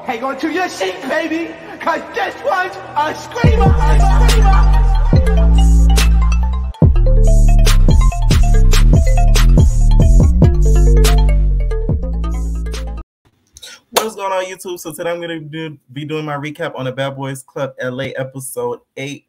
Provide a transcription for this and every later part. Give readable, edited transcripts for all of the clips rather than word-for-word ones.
Hang on to your seat, baby, cause this one's a screamer, a screamer. What's going on, YouTube? So today I'm going to be doing my recap on the Bad Boys Club LA episode 8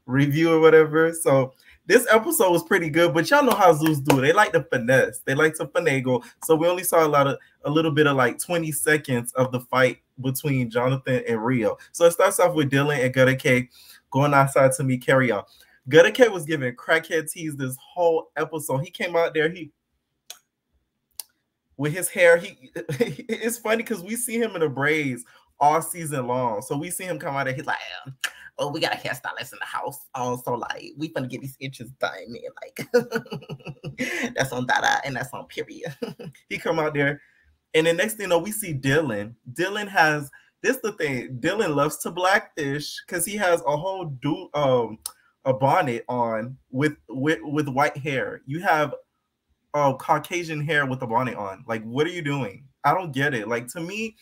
review or whatever. So this episode was pretty good, but y'all know how Zeus do. They like to finesse. They like to finagle. So we only saw a little bit of like 20 seconds of the fight between Jonathan and Rio. So it starts off with Dylan and Gutta K going outside to meet Carry On. Gutta K was giving crackhead tease this whole episode. He came out there, with his hair, it's funny because we see him in the braids all season long. So we see him come out and he's like, oh, we got a hairstylist in the house. So like we finna get these inches done, man. Like that's on dada and that's on period. He come out there, and the next thing you know, we see Dylan. Dylan has this the thing. Dylan loves to blackfish because he has a whole a bonnet on with white hair. You have Caucasian hair with a bonnet on. Like, what are you doing? I don't get it. Like, to me,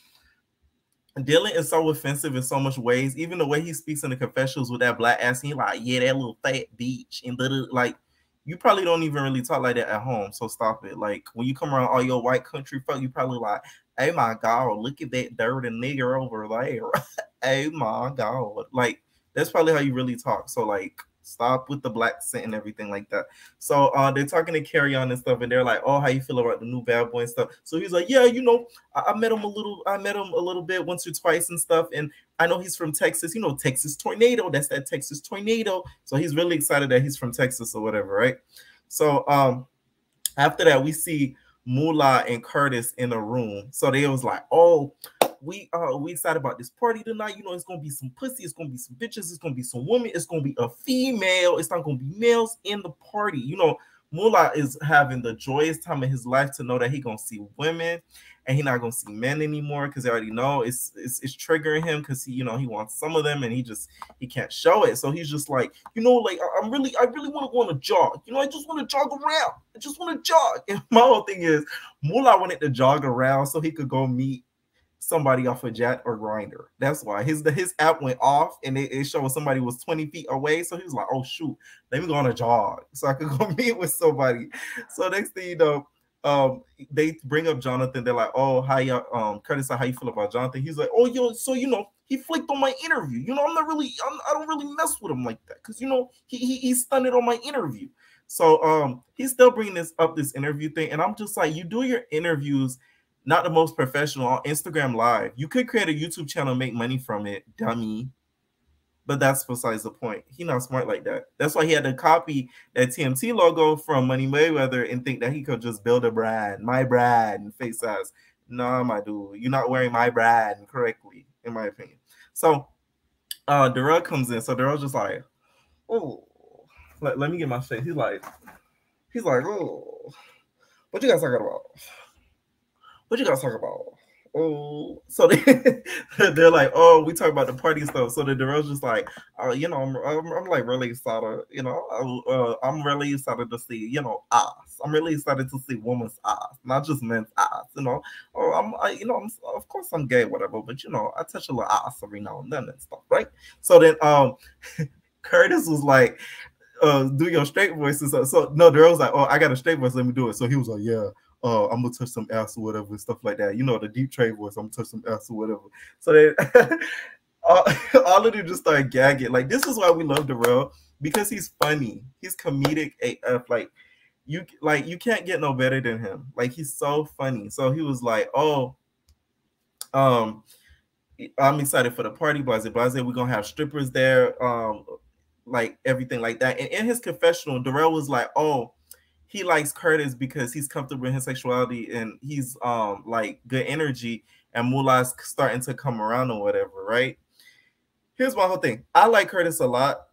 Dylan is so offensive in so much ways. Even the way he speaks in the confessionals with that black ass, he like, yeah, that little fat bitch. And like, you probably don't even really talk like that at home. So stop it. Like, when you come around all your white country folk, you probably like, hey my God, look at that dirty nigger over there. Hey my God. Like, that's probably how you really talk. So like, stop with the black scent and everything like that. So they're talking to Carry On and stuff, and they're like, oh, how you feel about the new Bad Boy and stuff? So he's like, yeah, you know, I met him a little bit once or twice and stuff, and I know he's from Texas. You know, Texas tornado. That's that Texas tornado. So he's really excited that he's from Texas or whatever, right? So after that, we see Moolah and Curtis in a room. So they was like, oh, we excited about this party tonight. You know, it's gonna be some pussy, it's gonna be some bitches, it's gonna be some women, it's gonna be a female, it's not gonna be males in the party. You know, Moolah is having the joyous time of his life to know that he gonna see women and he not gonna see men anymore because they already know it's triggering him because he, you know, he wants some of them and he can't show it. So he's just like, you know, like I really want to go on a jog. You know, I just want to jog around. I just want to jog. And my whole thing is Moolah wanted to jog around so he could go meet somebody off of Jet or Grinder. That's why his app went off and it showed somebody was 20 feet away. So he was like, oh shoot, let me go on a jog so I could go meet with somebody. So next thing you know, they bring up Jonathan. They're like, oh, how y'all, Curtis, how you feel about Jonathan? He's like, oh, yo, so you know, he flicked on my interview. You know, I don't really mess with him like that because you know he stunted on my interview. So he's still bringing this interview thing, and I'm just like, you do your interviews not the most professional on Instagram Live. You could create a YouTube channel and make money from it, dummy. But that's besides the point. He's not smart like that. That's why he had to copy that TMT logo from Money Mayweather and think that he could just build a brand, my brand, and face ass. Nah, my dude, you're not wearing my brand correctly, in my opinion. So Darrell comes in. So Darrell's just like, oh, let me get my shit. He's like, oh, what you guys talking about? What you guys talk about? Oh, so they're like, oh, we talk about the party stuff. So the Darrell's just like, you know, I'm like really excited, you know, I'm really excited to see, you know, ass. I'm really excited to see women's ass, not just men's ass, you know. Oh, of course I'm gay, whatever, but you know, I touch a little ass every now and then and stuff, right? So then Curtis was like, do your straight voice and stuff. So no, Darrell's like, oh, I got a straight voice, let me do it. So he was like, yeah. I'm gonna touch some ass or whatever and stuff like that. You know, the deep trade voice, I'm gonna touch some ass or whatever. So then all of them just started gagging. Like, this is why we love Darrell, because he's funny. He's comedic AF. Like you can't get no better than him. Like, he's so funny. So he was like, oh, I'm excited for the party, blase. We're gonna have strippers there, like everything like that. And in his confessional, Darrell was like, oh, he likes Curtis because he's comfortable in his sexuality and he's like good energy, and Moolah's starting to come around or whatever, right? Here's my whole thing. I like Curtis a lot.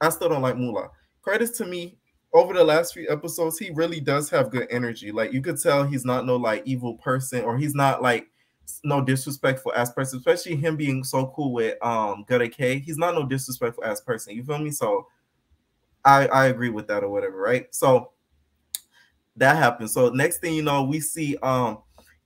I still don't like Moolah. Curtis, to me, over the last few episodes, he really does have good energy. Like, you could tell he's not no like evil person, or he's not like no disrespectful ass person, especially him being so cool with Gutta K. He's not no disrespectful ass person. You feel me? So I agree with that or whatever, right? So that happened. So next thing you know, we see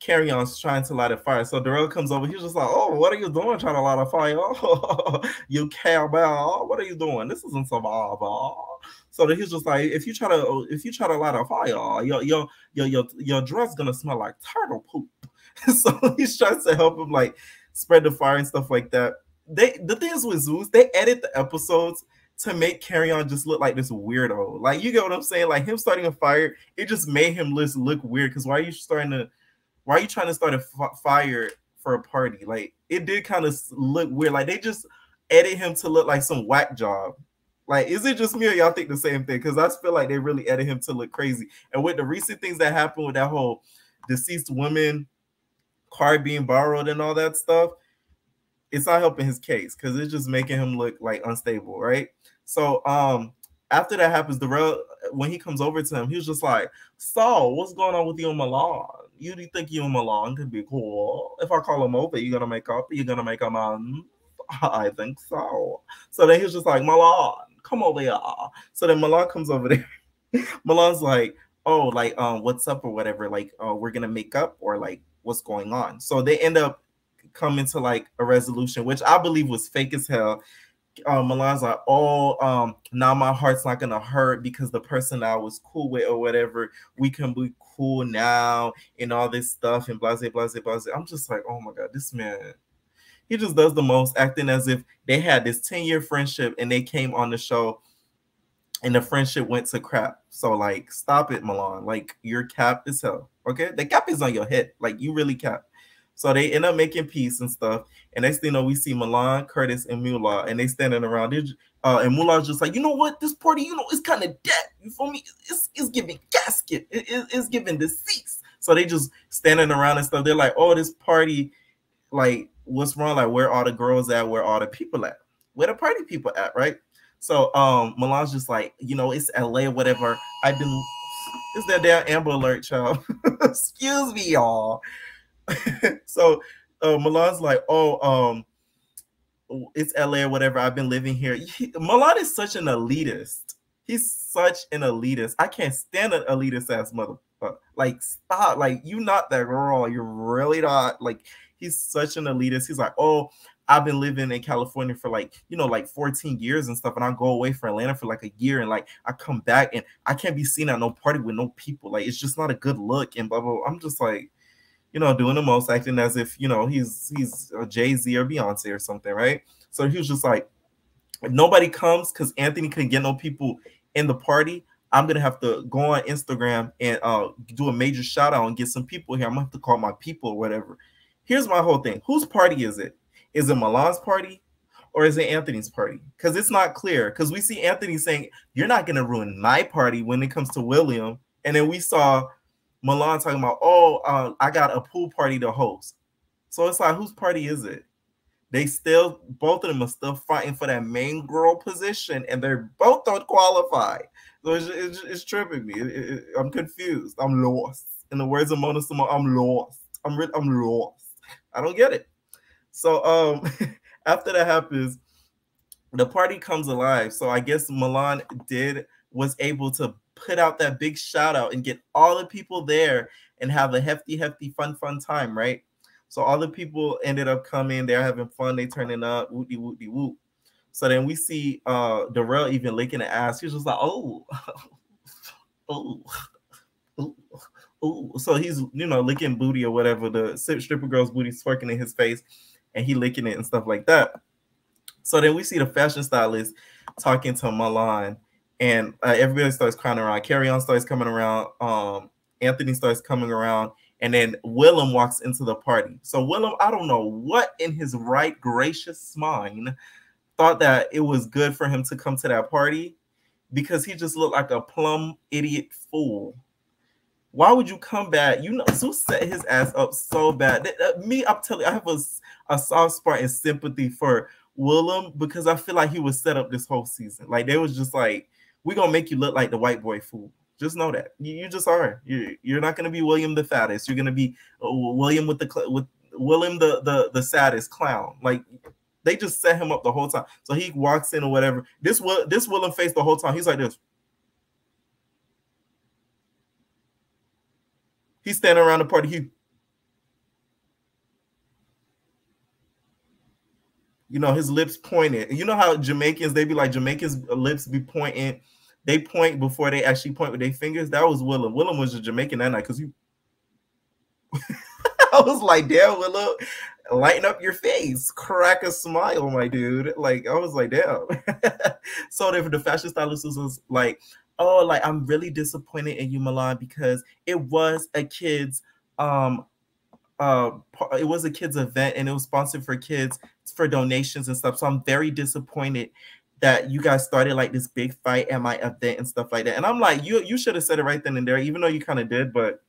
Carry On's trying to light a fire. So Darrell comes over. He's just like, "Oh, what are you doing trying to light a fire? Oh, you cowbell. What are you doing? This isn't survival." So then he's just like, if you try to light a fire, your dress gonna smell like turtle poop. So he's trying to help him like spread the fire and stuff like that. The thing is with Zeus, they edit the episodes to make Carry On just look like this weirdo. Like, you get what I'm saying? Like, him starting a fire, it just made him look weird. Because why are you trying to start a fire for a party? Like, it did kind of look weird. Like, they just edit him to look like some whack job. Like, is it just me or y'all think the same thing? Because I feel like they really edit him to look crazy. And with the recent things that happened with that whole deceased woman car being borrowed and all that stuff, it's not helping his case because it's just making him look like unstable, right? So after that happens, when he comes over to him, he was just like, "So, what's going on with you and Milan? You think you and Milan could be cool? If I call him over, you gonna make up? You gonna make a man?" I think so. So then he was just like, "Milan, come over here." So then Milan comes over there. Milan's like, "Oh, like what's up or whatever? Like, we're gonna make up or like what's going on?" So they end up coming to like a resolution, which I believe was fake as hell. Milan's like, "Oh, now my heart's not gonna hurt because the person I was cool with or whatever, we can be cool now and all this stuff and blase, blase, blase." I'm just like, oh my God, this man, he just does the most, acting as if they had this 10-year friendship and they came on the show and the friendship went to crap. So like, stop it, Milan. Like, you're capped as hell. Okay, the cap is on your head. Like, you really cap. So they end up making peace and stuff. And next thing you know, we see Milan, Curtis, and Mula, and they standing around. And Mula's just like, "You know what? This party, it's kind of dead. You feel me? It's giving gasket. It's giving deceased." So they just standing around and stuff. They're like, "Oh, this party, like, what's wrong? Like, where are the girls at? Where are the people at? Where the party people at, right?" So Milan's just like, "It's LA or whatever. It's that damn Amber Alert, child." Excuse me, y'all. So Milan's like, "Oh, it's LA or whatever. I've been living here." Milan is such an elitist. He's such an elitist. I can't stand an elitist ass mother. Like, stop. Like, you not that girl. You're really not. Like, he's such an elitist. He's like, "Oh, I've been living in California for like 14 years and stuff, and I go away for Atlanta for like a year, and like I come back and I can't be seen at no party with no people. Like, it's just not a good look." And blah blah blah. I'm just like, doing the most, acting as if, he's a Jay-Z or Beyonce or something, right? So he was just like, "If nobody comes because Anthony couldn't get no people in the party, I'm going to have to go on Instagram and do a major shout out and get some people here. I'm going to have to call my people or whatever." Here's my whole thing. Whose party is it? Is it Milan's party or is it Anthony's party? Because it's not clear. Because we see Anthony saying, "You're not going to ruin my party" when it comes to William. And then we saw Milan talking about, "Oh, I got a pool party to host." So it's like, whose party is it? Both of them are still fighting for that main girl position, and they're both don't qualify. So it's tripping me. I'm confused. I'm lost. In the words of Mona Simone, I'm lost. I'm lost. I don't get it. So after that happens, the party comes alive. So I guess Milan was able to put out that big shout out and get all the people there and have a hefty, fun time, right? So all the people ended up coming. They're having fun. They turning up. Woody, woody, whoop. So then we see Darrell even licking the ass. He's just like, "Oh, oh, oh, oh." So he's, licking booty or whatever. The stripper girl's booty twerking in his face, and he licking it and stuff like that. So then we see the fashion stylist talking to Milan, and everybody starts crying around. Carry On starts coming around. Anthony starts coming around. And then Willem walks into the party. So Willem, I don't know what in his right gracious mind thought that it was good for him to come to that party, because he just looked like a plumb idiot fool. Why would you come back? Zeus set his ass up so bad. I'm telling you, I have a soft spot and sympathy for Willem, because I feel like he was set up this whole season. Like, they was just like, "We're going to make you look like the white boy fool." Just know that. You just are. You're not going to be William the fattest. You're going to be William with William the saddest clown. Like, they just set him up the whole time. So he walks in or whatever. This Willem face the whole time. He's like this. He's standing around the party. you know, his lips pointed. You know how Jamaicans, they be like, Jamaicans' lips be pointing. They point before they actually point with their fingers. That was Willem. Willem was a Jamaican that night because you. I was like, damn, Willem, lighten up your face, crack a smile, my dude. Like, I was like, damn. So the fashion stylist was like, oh, like, I'm really disappointed in you, Milan, because it was a kid's it was a kids event and it was sponsored for kids for donations and stuff. So I'm very disappointed that you guys started like this big fight at my event and stuff like that. And I'm like, you should have said it right then and there, even though you kind of did, but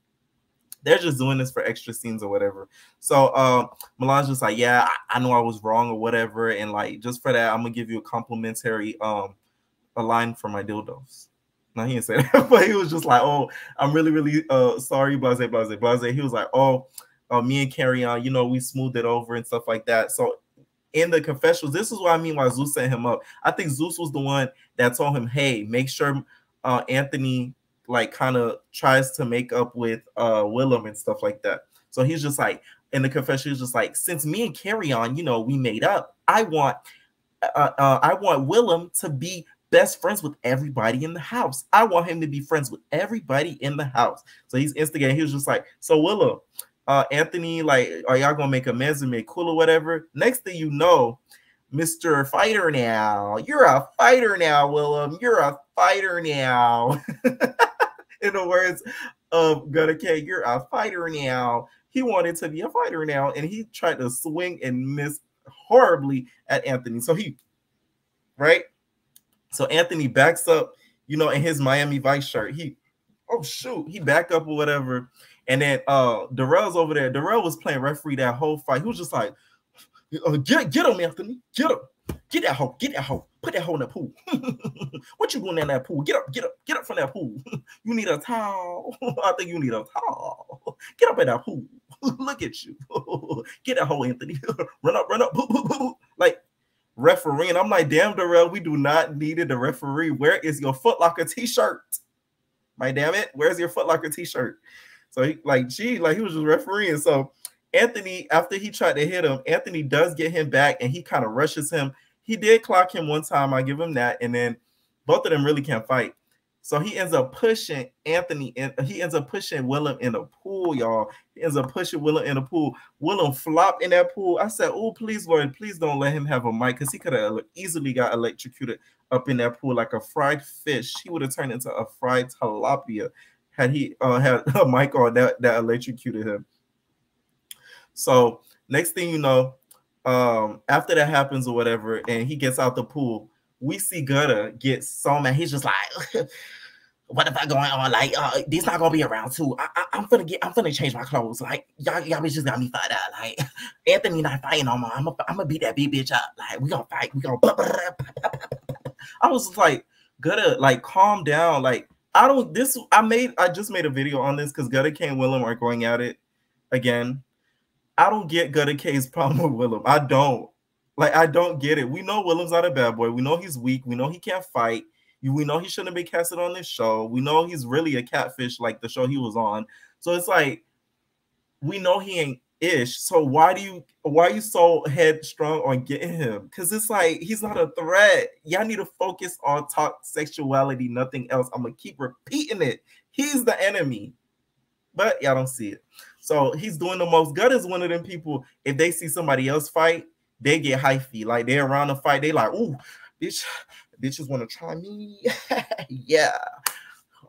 they're just doing this for extra scenes or whatever. So Milan's just like, yeah, I know I was wrong or whatever, and like just for that, I'm gonna give you a complimentary a line for my dildos. No, he didn't say that, but he was just like, oh, I'm really, really sorry, blase, blase, blase. He was like, oh, me and Carry On, you know, we smoothed it over and stuff like that. So in the confessionals, this is what I mean why Zeus set him up. I think Zeus was the one that told him, hey, make sure Anthony like kind of tries to make up with Willem and stuff like that. So he's just like, in the confession, he's just like, since me and Carry On, you know, we made up, I want Willem to be best friends with everybody in the house. I want him to be friends with everybody in the house. So he's instigating. He was just like, so Willem, Anthony, like, are y'all gonna make amends and make cool or whatever? Next thing you know, Mr. Fighter now, you're a fighter now, Willem. You're a fighter now. In the words of Gunna K, you're a fighter now. He wanted to be a fighter now, and he tried to swing and miss horribly at Anthony. So So Anthony backs up, you know, in his Miami Vice shirt. He backed up or whatever. And then Darrell's over there. Darrell was playing referee that whole fight. He was just like, get him, Anthony. Get him. Get that hoe. Get that hoe. Put that hoe in the pool. What you doing in that pool? Get up from that pool. You need a towel. I think you need a towel. Get up in that pool. Look at you. Get that hoe, Anthony. Run up. Like, refereeing. I'm like, damn, Darrell, we do not need the referee. Where is your Foot Locker t-shirt? My damn it, where's your Foot Locker t-shirt? So he was just refereeing. So Anthony, after he tried to hit him, Anthony does get him back and he kind of rushes him. He did clock him one time. I give him that. And then both of them really can't fight. So he ends up pushing Anthony and he ends up pushing Willem in the pool, y'all. He ends up pushing Willem in the pool. Willem flopped in that pool. I said, oh, please, Lord, please don't let him have a mic because he could have easily got electrocuted up in that pool like a fried fish. He would have turned into a fried tilapia had he had a mic on that electrocuted him. So next thing you know, after that happens or whatever, and he gets out the pool, we see Gutter get so mad. He's just like, what if I going on? Like, this not gonna be around too. I'm gonna change my clothes. Like, y'all bitches got me fired up. Like, Anthony not fighting no more. I'm gonna beat that big bitch up. Like, we gonna fight. We gonna. I was just like, Gutter, like, calm down. Like, I just made a video on this because Gutter K and Willem are going at it again. I don't get Gutter K's problem with Willem. I don't. Like, I don't get it. We know Willem's not a bad boy. We know he's weak. We know he can't fight. We know he shouldn't be casted on this show. We know he's really a catfish like the show he was on. So it's like, we know he ain't ish. So why are you so headstrong on getting him? Because it's like, he's not a threat. Y'all need to focus on talk sexuality, nothing else. I'm going to keep repeating it. He's the enemy. But y'all don't see it. So he's doing the most. Gut is one of them people, if they see somebody else fight, they get hyphy. Like, they're around the fight. They like, ooh, bitches want to try me. Yeah,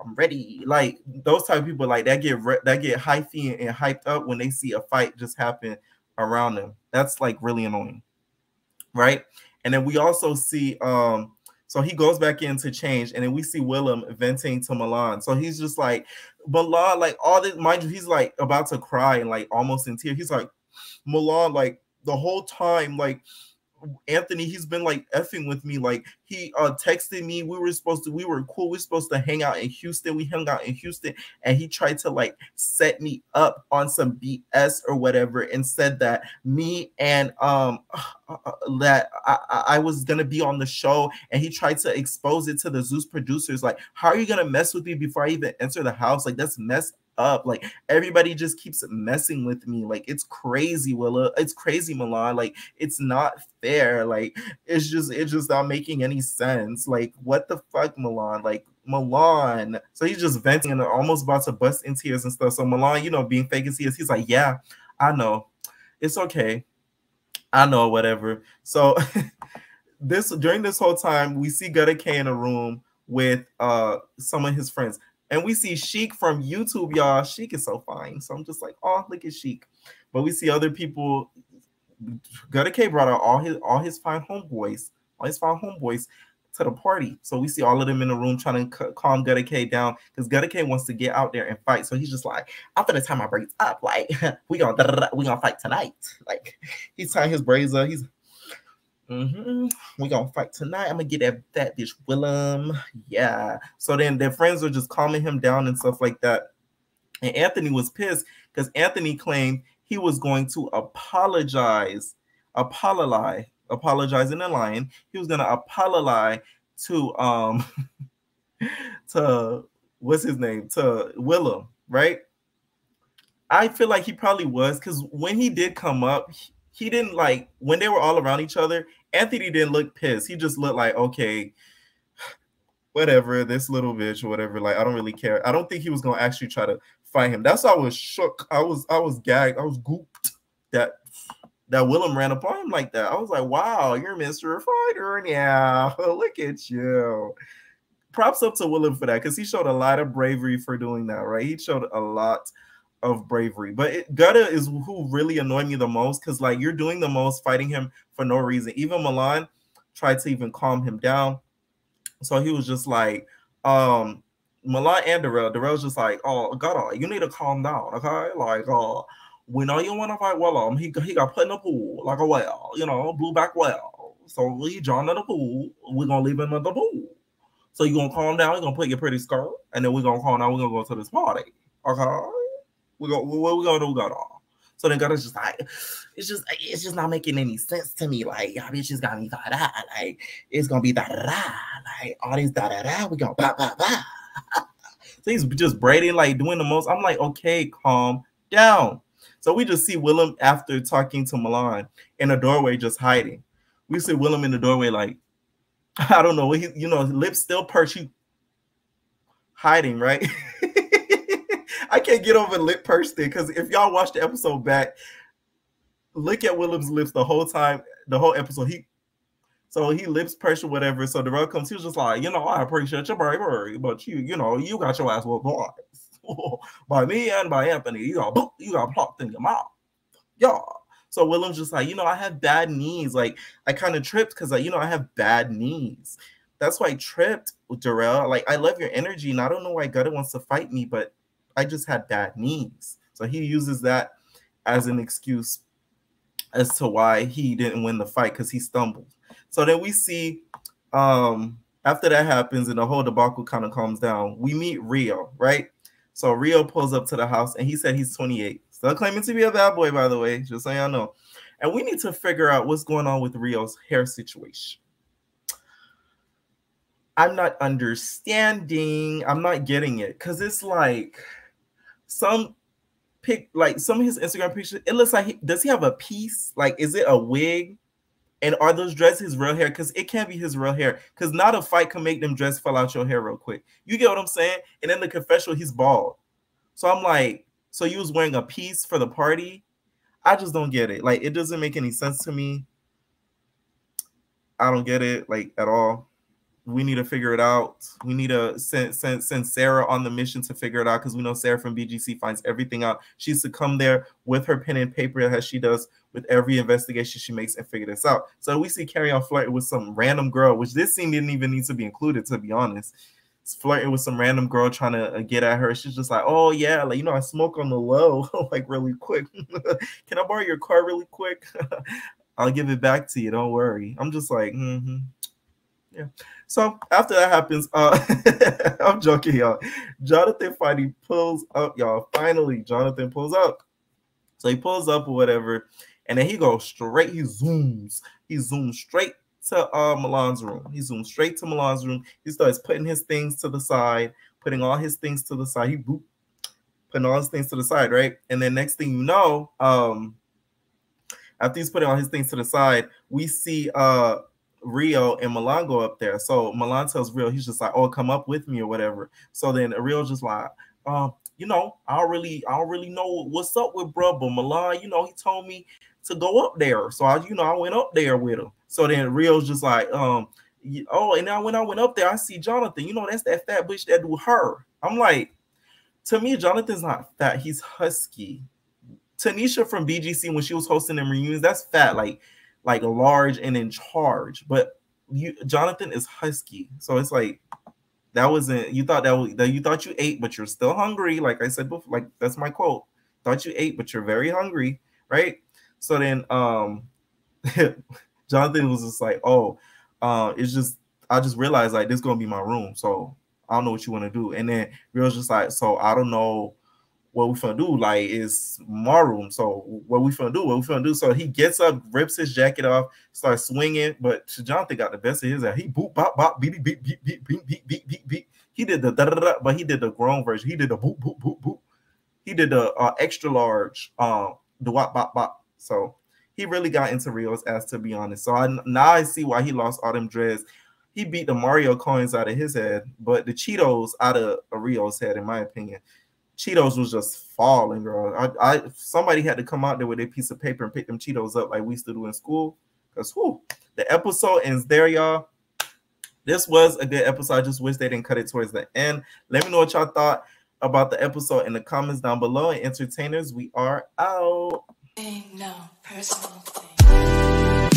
I'm ready. Like, those type of people, like, that get hyphy and hyped up when they see a fight just happen around them. That's like really annoying, right? And then we also see, so he goes back in to change, and then we see Willem venting to Milan. So he's just like, Milan, like, all this, mind you, he's like about to cry and like almost in tears. He's like, Milan, like, the whole time, like, Anthony, he's been like effing with me. Like, he texted me. We were cool. We were supposed to hang out in Houston. We hung out in Houston, and he tried to like set me up on some BS or whatever, and said that me and that I was gonna be on the show, and he tried to expose it to the Zeus producers. Like, how are you gonna mess with me before I even enter the house? Like, that's messed up. Like everybody just keeps messing with me. Like it's crazy, Willa. It's crazy, Milan. Like it's not fair. Like it's just not making any sense. Like what the fuck, Milan? Like Milan. So he's just venting and almost about to bust in tears and stuff. So Milan, you know, being fake as he is, he's like, yeah, I know. It's okay. I know, whatever. So during this whole time, we see Gutta K in a room with some of his friends. And we see Sheik from YouTube, y'all. Sheik is so fine. So I'm just like, oh, look at Sheik. But we see other people. Gutta K brought out all his fine homeboys to the party. So we see all of them in the room trying to calm Gutta K down because Gutta K wants to get out there and fight. So he's just like, after the time my braids up, like we gonna fight tonight. Like he's tying his braids up. He's we gonna fight tonight. I'm gonna get that bitch Willem. Yeah. So then their friends are just calming him down and stuff like that. And Anthony was pissed because Anthony claimed he was going to apologize in the line. He was gonna apologize to to what's his name? To Willem, right? I feel like he probably was because when he did come up, he didn't like when they were all around each other. Anthony didn't look pissed. He just looked like, okay, whatever, this little bitch or whatever. Like, I don't really care. I don't think he was gonna actually try to fight him. That's why I was shook. I was gagged. I was gooped that Willem ran up on him like that. I was like, wow, you're Mr. Fighter. Yeah, look at you. Props up to Willem for that because he showed a lot of bravery for doing that, right? He showed a lot of bravery. But Gutta is who really annoyed me the most because, like, you're doing the most fighting him for no reason. Even Milan tried to even calm him down. So he was just like, Milan and Darrell's just like, oh, Gutta, you need to calm down, okay? Like, we know you want to fight Willem. He got put in the pool like a whale, you know, blue back whale. So we joined in the pool. We're going to leave him in the pool. So you're going to calm down. You're going to put your pretty skirt. And then we're going to calm down. We're going to go to this party. Okay? What we going to do, Gutta? So then Gutta's just like, it's just not making any sense to me. Like, y'all bitches got me da-da. Like, it's going to be da-da-da. Like, all these da-da-da. We going ba-ba-ba. So he's just braiding, like, doing the most. I'm like, okay, calm down. So we just see Willem after talking to Milan in the doorway just hiding. We see Willem in the doorway like, I don't know, he, you know, lips still perched, hiding, right? I can't get over lip perched thing because if y'all watch the episode back, look at Willem's lips the whole time, the whole episode. He lips pursed or whatever. So Darrell comes, he was just like, you know, I appreciate your bravery, but you know, you got your ass whooped by me and by Anthony. You got plopped in your mouth. Yeah. So Willem's just like, you know, I have bad knees. Like, I kind of tripped because, like, you know, I have bad knees. That's why I tripped, Darrell. Like, I love your energy, and I don't know why Gutta wants to fight me, but I just had bad knees. So he uses that as an excuse as to why he didn't win the fight because he stumbled. So then we see, after that happens and the whole debacle kind of calms down, we meet Rio, right? So Rio pulls up to the house, and he said he's 28. Still claiming to be a bad boy, by the way, just so y'all know. And we need to figure out what's going on with Rio's hair situation. I'm not understanding. I'm not getting it because it's like some of his Instagram pictures. It looks like does he have a piece? Like, is it a wig? And are those dreads his real hair? Because it can't be his real hair. Because not a fight can make them dreads fall out your hair real quick. You get what I'm saying? And in the confessional, he's bald. So I'm like, so you was wearing a piece for the party? I just don't get it. Like, it doesn't make any sense to me. I don't get it, like, at all. We need to figure it out. We need to send Sarah on the mission to figure it out because we know Sarah from BGC finds everything out. She used to come there with her pen and paper as she does with every investigation she makes and figure this out. So we see Carrie on flirting with some random girl, which this scene didn't even need to be included, to be honest. It's flirting with some random girl trying to get at her. She's just like, oh, yeah, like, you know, I smoke on the low, like, really quick. Can I borrow your car really quick? I'll give it back to you. Don't worry. I'm just like, yeah. So after that happens, I'm joking, y'all. Jonathan finally pulls up, y'all. Finally, Jonathan pulls up. So he pulls up or whatever, and then he goes straight. He zooms straight to Milan's room. He zooms straight to Milan's room. He starts putting his things to the side, putting all his things to the side. He boop. putting all his things to the side, right? And then next thing you know, after he's putting all his things to the side, we see Rio and Milan go up there. So Milan tells Rio, he's just like, oh, come up with me or whatever. So then Rio's just like, you know, I don't really know what's up with bro, but Milan, you know, he told me to go up there. So I went up there with him. So then Rio's just like, oh, and now when I went up there, I see Jonathan. You know, that's that fat bitch that do her. I'm like, to me, Jonathan's not fat. He's husky. Tanisha from BGC, when she was hosting them reunions, that's fat, like large and in charge. But Jonathan is husky. So it's like, that wasn't, you thought you thought you ate, but you're still hungry. Like I said before, like that's my quote. Thought you ate, but you're very hungry, right? So then Jonathan was just like, oh, it's just, I just realized like this is gonna be my room, so I don't know what you want to do. And then Rio's just like, so I don't know what we finna do. Like, it's my room, so what we finna do? So he gets up, rips his jacket off, starts swinging, but Jonathan got the best of his. He boop bop bop beep beep beep beep beep beep beep beep beep. He did the da da da, but he did the grown version. He did the boop boop boop boop. He did the extra large the wop bop bop. So he really got into Rio's ass, to be honest. So now I see why he lost all them dreads. He beat the Mario coins out of his head, but the Cheetos out of Rio's head, in my opinion. Cheetos was just falling, girl. Somebody had to come out there with a piece of paper and pick them Cheetos up like we used to do in school. Because the episode ends there, y'all. This was a good episode. I just wish they didn't cut it towards the end. Let me know what y'all thought about the episode in the comments down below. And entertainers, we are out. No personal thing.